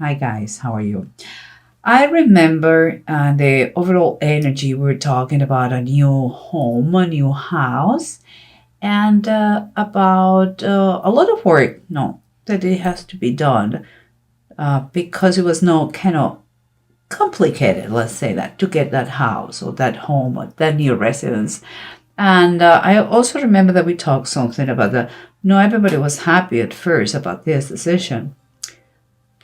Hi guys, how are you? I remember the overall energy. We're talking about a new home, a new house, and about a lot of work. No, that it has to be done because it was no kind of complicated. Let's say that to get that house or that home or that new residence. And I also remember that we talked something about the. No, everybody was happy at first about this decision.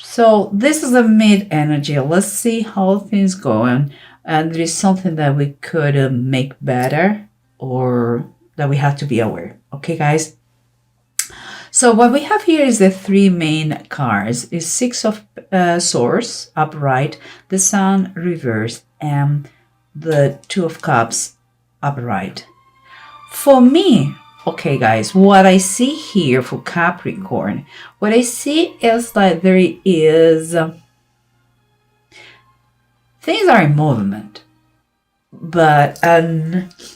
So this is a mid energy. Let's see how things going. And there is something that we could make better or that we have to be aware. Okay, guys. So what we have here is the three main cards. Is Six of Swords upright, the Sun reversed, and the Two of Cups upright. For me, okay, guys, what I see here for Capricorn, what I see is that there is things are in movement, but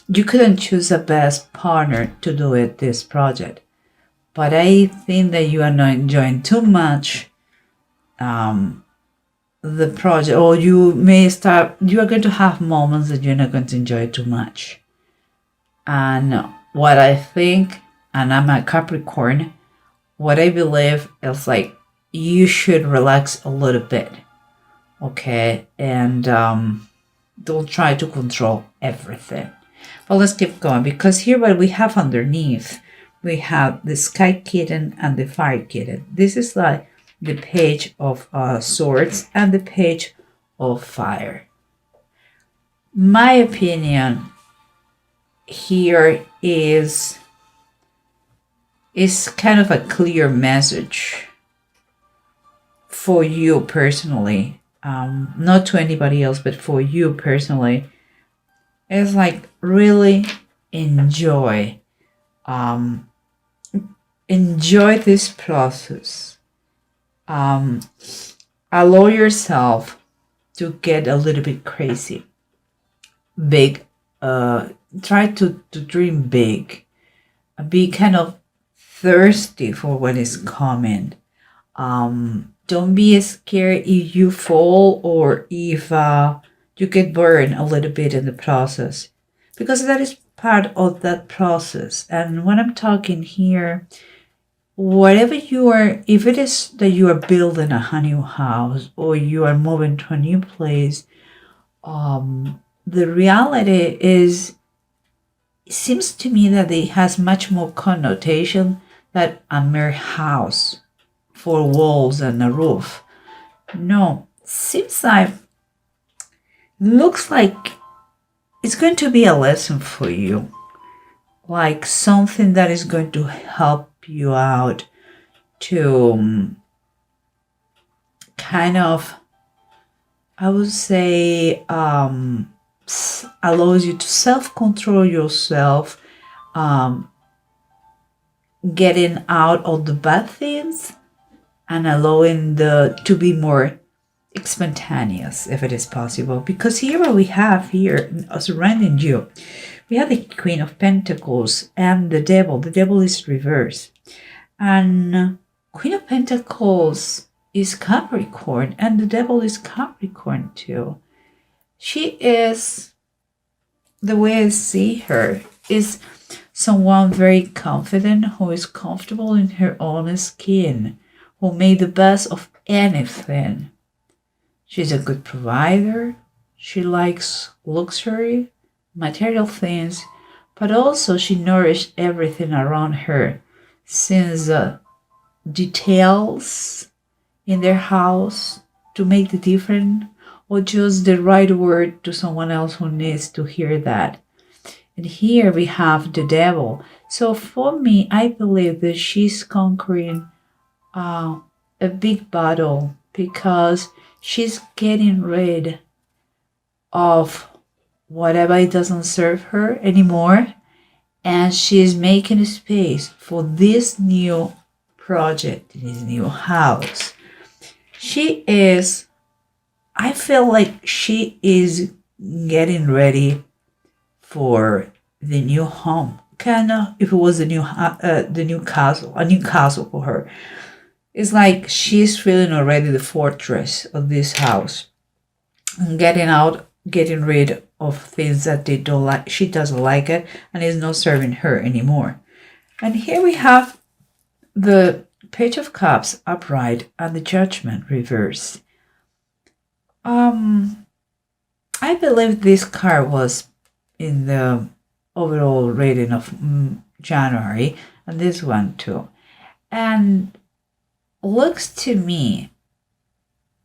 you couldn't choose the best partner to do it this project. But I think that you are not enjoying too much the project, or you are going to have moments that you're not going to enjoy too much. And what I think, and I'm a Capricorn, what I believe is like you should relax a little bit, okay? And don't try to control everything. But let's keep going because here what we have underneath, we have the Sky Kitten and the Fire Kitten. This is like the Page of Swords and the Page of Fire. My opinion here is kind of a clear message for you personally, not to anybody else, but for you personally. It's like really enjoy this process. Allow yourself to get a little bit crazy, big. Try to dream big. Be kind of thirsty for what is coming. Don't be scared if you fall or if you get burned a little bit in the process, because that is part of that process. And when I'm talking here, whatever you are, if it is that you are building a new house or you are moving to a new place, the reality is, it seems to me that it has much more connotation than a mere house, four walls and a roof. No, seems like, looks like it's going to be a lesson for you, like something that is going to help you out to kind of, I would say, allows you to self-control yourself, getting out of the bad things and allowing to be more spontaneous if it is possible. Because here what we have here surrounding you, we have the Queen of Pentacles and the Devil. The Devil is reversed, and Queen of Pentacles is Capricorn and the Devil is Capricorn too. She is, the way I see her, is someone very confident, who is comfortable in her own skin, who made the best of anything. She's a good provider. She likes luxury, material things, but also she nourished everything around her, since details in their house to make the difference, or just the right word to someone else who needs to hear that. And here we have the Devil. So for me, I believe that she's conquering a big battle, because she's getting rid of whatever it doesn't serve her anymore, and she's making space for this new project, this new house. I feel like she is getting ready for the new home. Kind of, if it was the new castle, a new castle for her. It's like she's feeling already the fortress of this house and getting rid of things that they don't like. She doesn't like it, and it's not serving her anymore. And here we have the Page of Cups upright and the Judgment reversed. I believe this card was in the overall reading of January, and this one too. And looks to me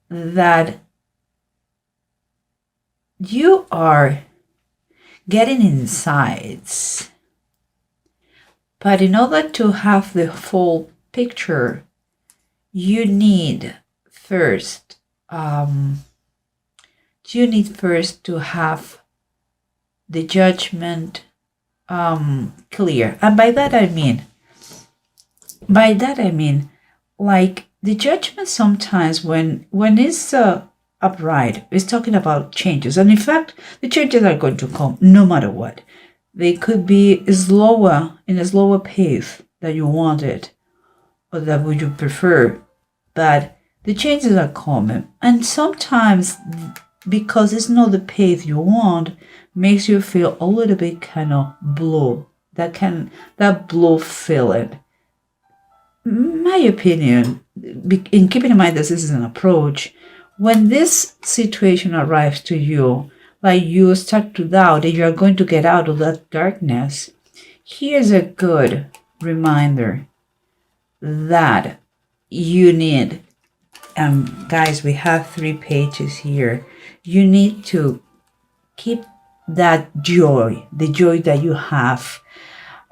that you are getting insights, but in order to have the full picture, you need first to have the Judgment clear. And by that I mean like the Judgment sometimes when it's upright, it's talking about changes. And in fact, the changes are going to come no matter what. They could be in a slower pace that you wanted or that would you prefer. But the changes are coming. And sometimes because it's not the pace you want, makes you feel a little bit kind of blue. That blue feeling. My opinion, in keeping in mind that this is an approach, when this situation arrives to you, like you start to doubt that you are going to get out of that darkness, here's a good reminder that you need, guys, we have 3 pages here. You need to keep that joy, the joy that you have,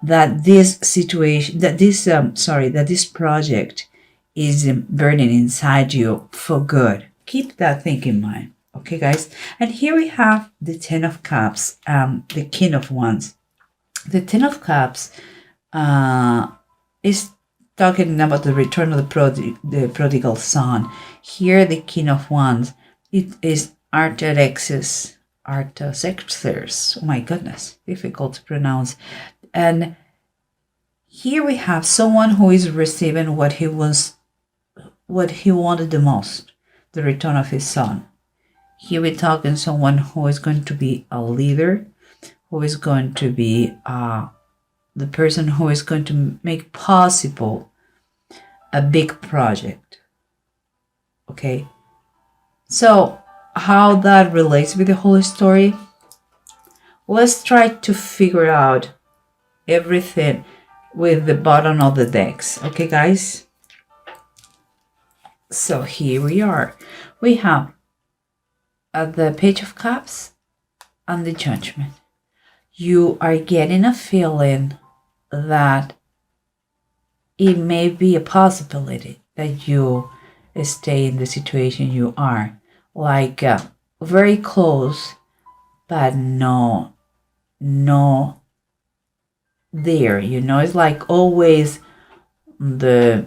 that this situation, that this project is burning inside you for good. Keep that thing in mind, okay, guys? And here we have the 10 of Cups, the King of Wands. The 10 of Cups is talking about the return of the prodigal son. Here, the King of Wands, it is Artaxerxes. Oh my goodness, difficult to pronounce. And here we have someone who is receiving what he wanted the most, the return of his son. Here we're talking someone who is going to be a leader, who is going to be the person who is going to make possible a big project. Okay, so how that relates with the whole story, let's try to figure out everything with the bottom of the decks. Okay, guys? So here we are. We have the Page of Cups and the Judgment. You are getting a feeling that it may be a possibility that you stay in the situation you are, like very close, but no there, it's like always the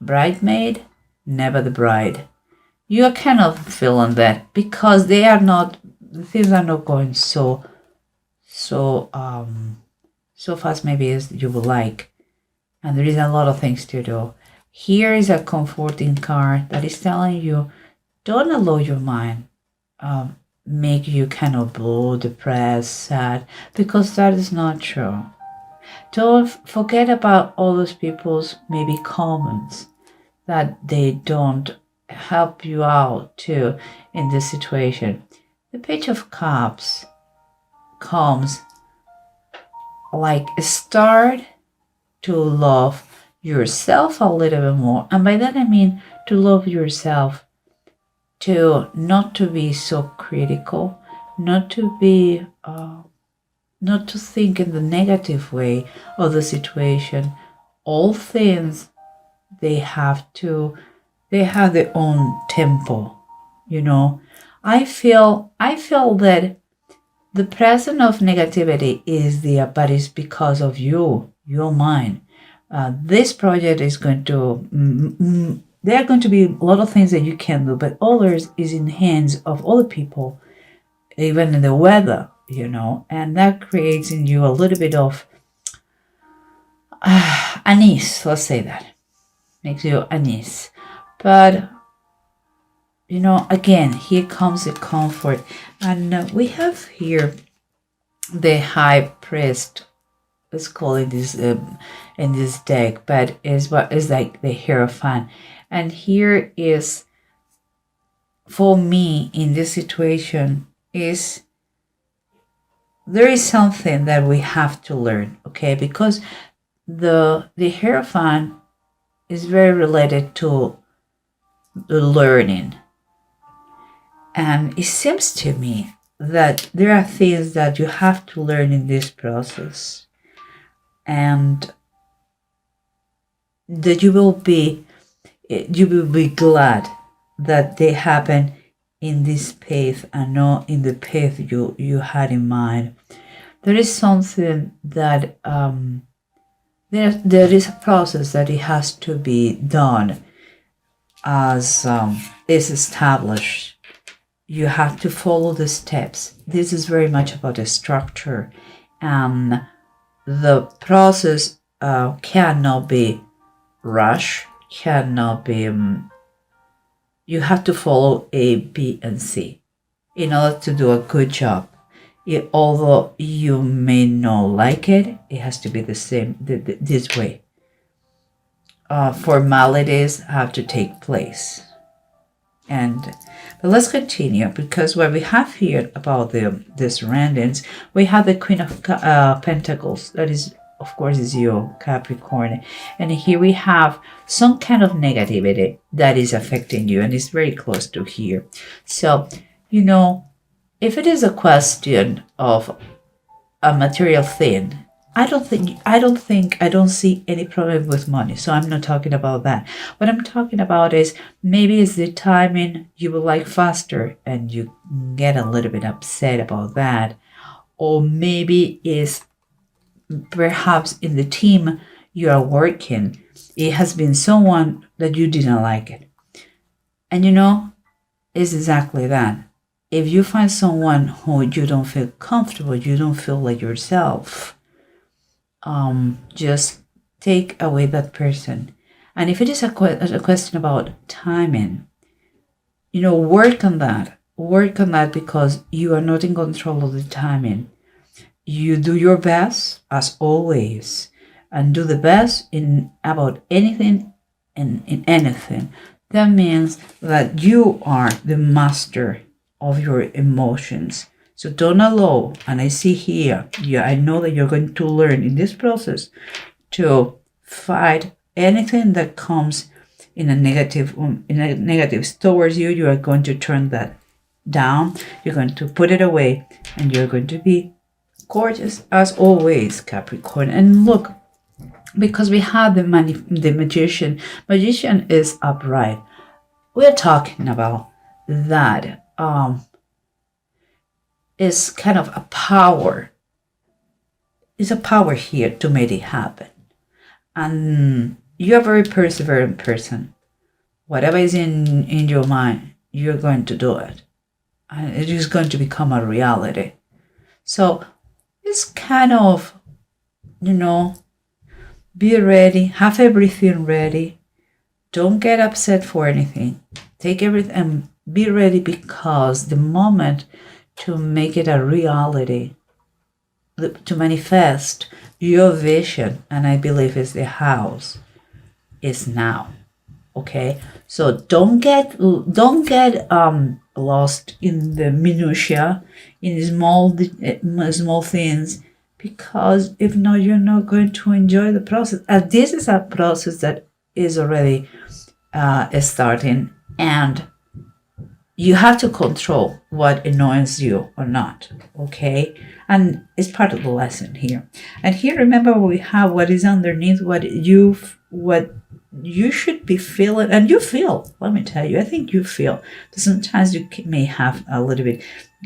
bridesmaid, never the bride. You are kind of feeling that because things are not going so fast maybe as you would like, and there is a lot of things to do. Here is a comforting card that is telling you, don't allow your mind make you kind of blue, depressed, sad, because that is not true. Don't forget about all those people's maybe comments that they don't help you out too in this situation. The Page of Cups comes like start to love yourself a little bit more, and by that I mean to love yourself, to not to be so critical, not to be not to think in the negative way of the situation. All things, they have their own tempo, I feel that the presence of negativity is there, but it's because of your mind. This project is going to there are going to be a lot of things that you can do, but others is in hands of other people, even in the weather, and that creates in you a little bit of unease, let's say that. makes you unease. But again, here comes the comfort. And we have here the high priest. Let's call it this in this deck, but is what is like the Hierophant. And here is, for me in this situation, is there is something that we have to learn, okay? Because the Hierophant is very related to the learning. And it seems to me that there are things that you have to learn in this process, and that you will be glad that they happen in this path and not in the path you had in mind. There is something that there is a process that it has to be done as is established. You have to follow the steps. This is very much about the structure, and the process cannot be rushed, cannot be you have to follow A, B, and C in order to do a good job. Although you may not like it, it has to be the same this way. Formalities have to take place. But let's continue, because what we have here about this surroundings, we have the Queen of Pentacles. That is, of course, is you, Capricorn. And here we have some kind of negativity that is affecting you, and it's very close to here. So, if it is a question of a material thing, I don't see any problem with money. So I'm not talking about that. What I'm talking about is maybe it's the timing you would like faster and you get a little bit upset about that. Or maybe it's perhaps in the team you are working, it has been someone that you didn't like it. And it's exactly that. If you find someone who you don't feel comfortable, you don't feel like yourself, just take away that person. And if it is a question about timing, work on that. Work on that, because you are not in control of the timing. You do your best as always, and do the best in about anything and in anything. That means that you are the master of your emotions. So don't allow, and I see here, I know that you're going to learn in this process to fight anything that comes in a negative towards you. You are going to turn that down. You're going to put it away, and you're going to be gorgeous as always, Capricorn. And look, because we have the magician. Magician is upright. We're talking about that. Is kind of a power. It's a power here to make it happen. And you're a very perseverant person. Whatever is in your mind, you're going to do it. And it is going to become a reality. So it's kind of, be ready, have everything ready. Don't get upset for anything. Take everything and be ready, because the moment to make it a reality, to manifest your vision, and I believe is the house, is now. Okay, so don't get lost in the minutia, in small things, because if not, you're not going to enjoy the process. And this is a process that is already starting, and you have to control what annoys you or not, okay? And it's part of the lesson here. And here, remember, we have what is underneath, what you should be feeling, and you feel. Let me tell you, I think you feel. Sometimes you may have a little bit,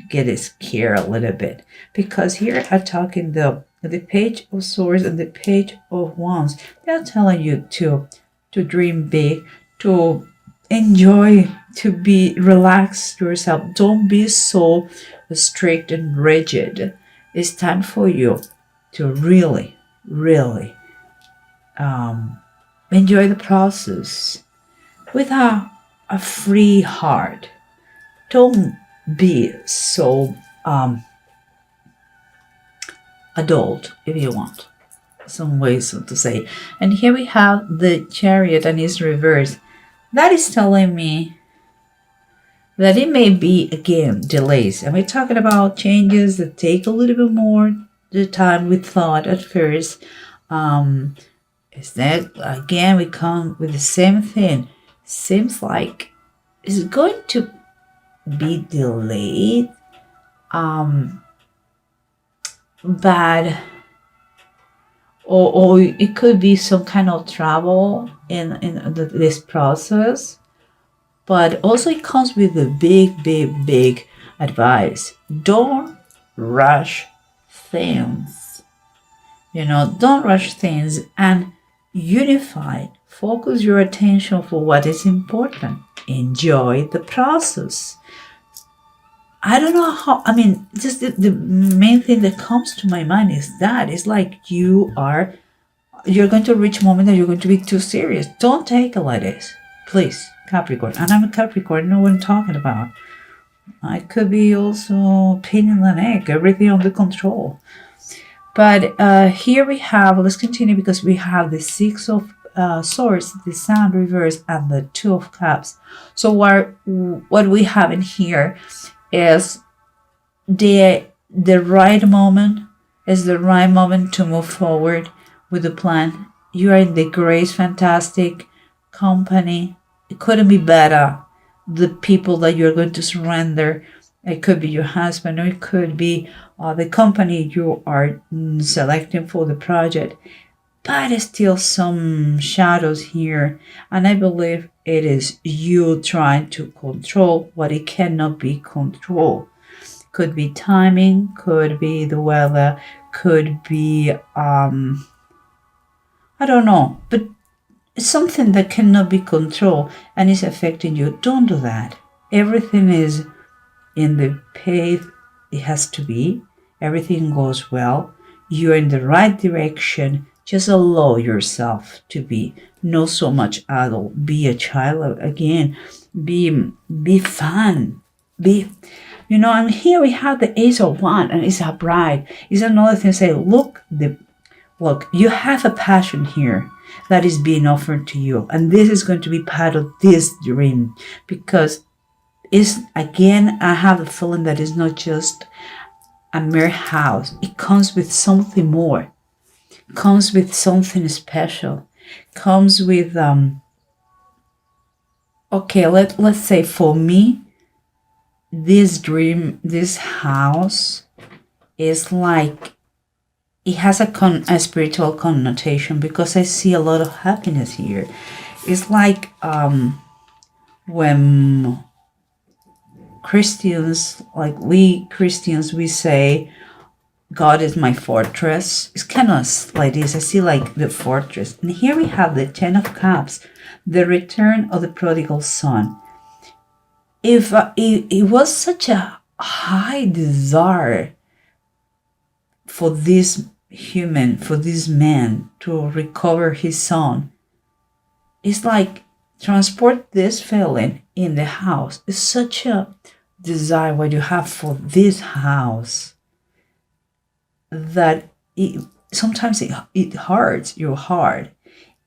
get scared a little bit, because here I'm talking the Page of Swords and the Page of Wands. They're telling you to dream big, to enjoy, to be relaxed yourself. Don't be so strict and rigid. It's time for you to really enjoy the process with a free heart. Don't be so adult if you want. Some ways to say. And here we have the chariot and its reverse. That is telling me that it may be again delays. And we're talking about changes that take a little bit more the time we thought at first. Is that again we come with the same thing? Seems like it's going to be delayed. Bad, or it could be some kind of trouble in this process. But also it comes with a big advice. Don't rush things. Don't rush things, and unify. Focus your attention for what is important. Enjoy the process. I don't know how, just the main thing that comes to my mind is that it's like you're going to reach a moment that you're going to be too serious. Don't take it like this. Please, Capricorn. And I'm a Capricorn, I know what I'm talking about. I could be also pain in the neck, everything under control. But here we have, let's continue because we have the Six of Swords, the Sun reverse, and the Two of Cups. So what we have in here is the right moment, is the right moment to move forward with the plan. You are in the great, fantastic company. It couldn't be better. The people that you're going to surrender, it could be your husband, or it could be the company you are selecting for the project. But there's still some shadows here, and I believe it is you trying to control what it cannot be controlled. Could be timing, could be the weather, could be I don't know, but it's something that cannot be controlled and is affecting you. Don't do that. Everything is in the path it has to be. Everything goes well. You're in the right direction. Just allow yourself to be not so much adult. Be a child again. Be fun. And here we have the Ace of Wands, and it's a bride. It's another thing. Say, look, you have a passion here that is being offered to you, and this is going to be part of this dream, because I have a feeling that it's not just a mere house. It comes with something more. Comes with something special. Comes with let's say for me, this dream, this house is like it has a spiritual connotation, because I see a lot of happiness here. It's like when Christians, we say, God is my fortress. It's kind of like this. I see like the fortress. And here we have the Ten of Cups, the return of the prodigal son. If it was such a high desire for this man to recover his son, it's like transport this feeling in the house. It's such a desire what you have for this house that sometimes it hurts your heart.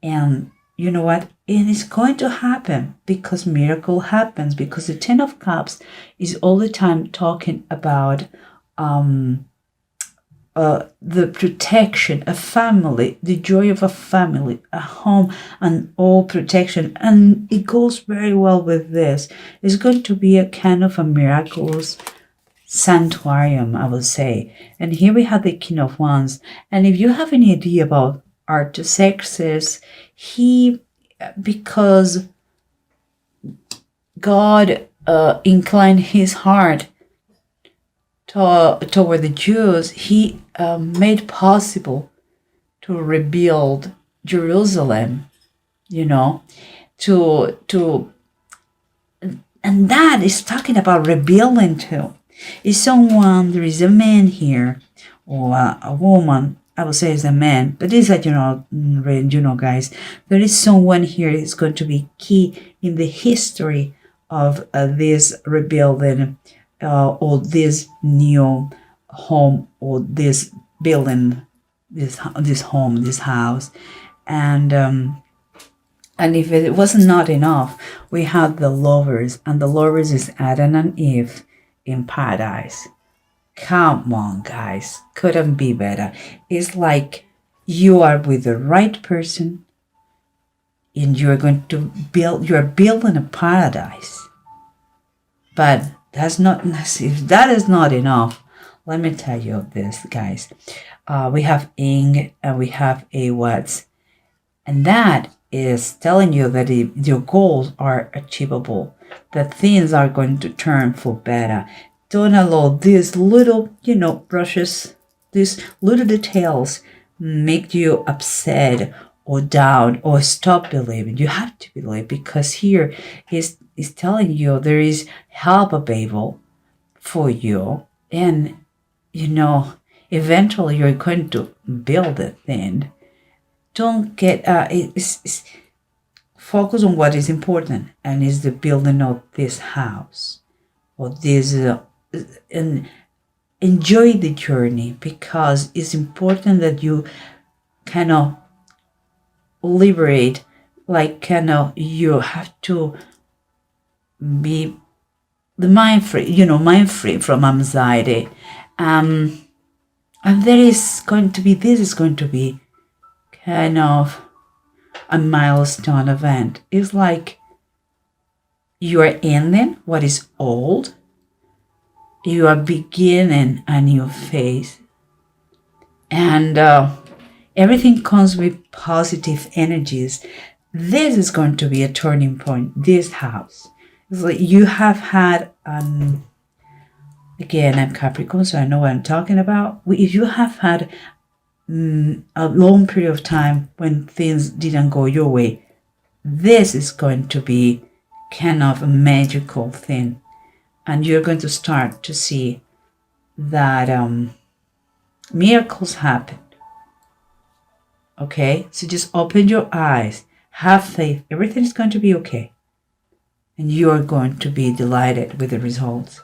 And you know what? It is going to happen, because miracle happens, because the Ten of Cups is all the time talking about the protection, a family, the joy of a family, a home, and all protection. And it goes very well with this. It's going to be a kind of a miraculous sanctuarium, I would say. And here we have the King of Wands. And if you have any idea about Artaxerxes, because God inclined his heart toward the Jews, he made possible to rebuild Jerusalem, and that is talking about rebuilding too. There is a man here, or a woman, I would say it's a man, but it's a general range, guys. There is someone here is going to be key in the history of this rebuilding or this new home or this building, this home, this house. And if it was not enough, we have the lovers, and the lovers is Adam and Eve in paradise. Come on, guys. Couldn't be better. It's like you are with the right person and you're you're building a paradise. But if that is not enough, let me tell you this, guys. We have ing and we have a what. And that is telling you that your goals are achievable, that things are going to turn for better. Don't allow these little, brushes, these little details make you upset or down or stop believing. You have to believe, because here is telling you there is help available for you, and eventually you're going to build a thing. Don't get focus on what is important, and is the building of this house or this and enjoy the journey, because it's important that you kind of liberate, like you have to be the mind free from anxiety. And this is going to be kind of a milestone event. It's like you are ending what is old, you are beginning a new phase, and everything comes with positive energies. This is going to be a turning point. This house, it's like you have had again, I'm Capricorn, so I know what I'm talking about. If you have had a long period of time when things didn't go your way, this is going to be kind of a magical thing, and you're going to start to see that miracles happen. Okay, so just open your eyes, have faith, everything is going to be okay, and you are going to be delighted with the results.